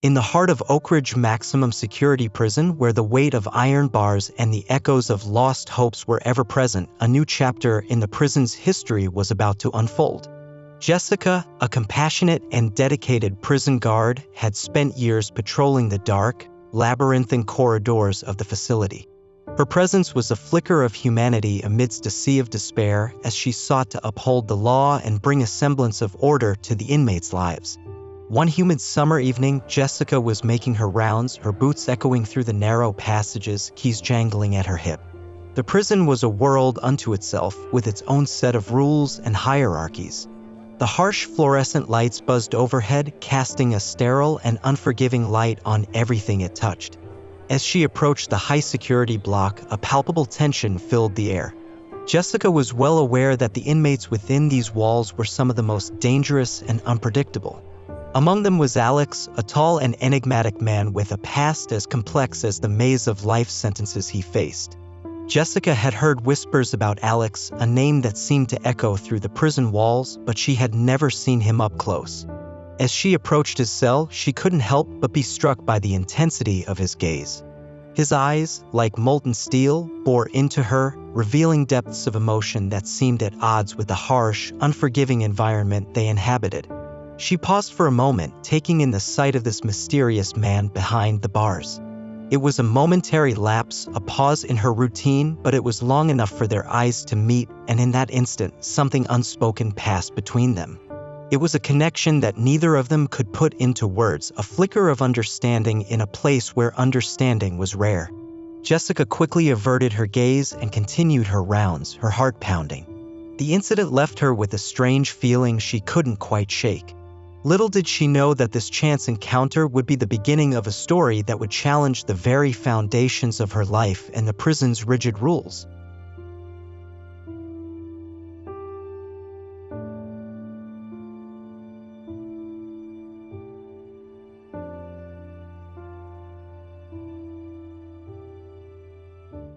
In the heart of Oak Ridge Maximum Security Prison, where the weight of iron bars and the echoes of lost hopes were ever present, a new chapter in the prison's history was about to unfold. Jessica, a compassionate and dedicated prison guard, had spent years patrolling the dark, labyrinthine corridors of the facility. Her presence was a flicker of humanity amidst a sea of despair as she sought to uphold the law and bring a semblance of order to the inmates' lives. One humid summer evening, Jessica was making her rounds, her boots echoing through the narrow passages, keys jangling at her hip. The prison was a world unto itself, with its own set of rules and hierarchies. The harsh fluorescent lights buzzed overhead, casting a sterile and unforgiving light on everything it touched. As she approached the high-security block, a palpable tension filled the air. Jessica was well aware that the inmates within these walls were some of the most dangerous and unpredictable. Among them was Alex, a tall and enigmatic man with a past as complex as the maze of life sentences he faced. Jessica had heard whispers about Alex, a name that seemed to echo through the prison walls, but she had never seen him up close. As she approached his cell, she couldn't help but be struck by the intensity of his gaze. His eyes, like molten steel, bore into her, revealing depths of emotion that seemed at odds with the harsh, unforgiving environment they inhabited. She paused for a moment, taking in the sight of this mysterious man behind the bars. It was a momentary lapse, a pause in her routine, but it was long enough for their eyes to meet, and in that instant, something unspoken passed between them. It was a connection that neither of them could put into words, a flicker of understanding in a place where understanding was rare. Jessica quickly averted her gaze and continued her rounds, her heart pounding. The incident left her with a strange feeling she couldn't quite shake. Little did she know that this chance encounter would be the beginning of a story that would challenge the very foundations of her life and the prison's rigid rules.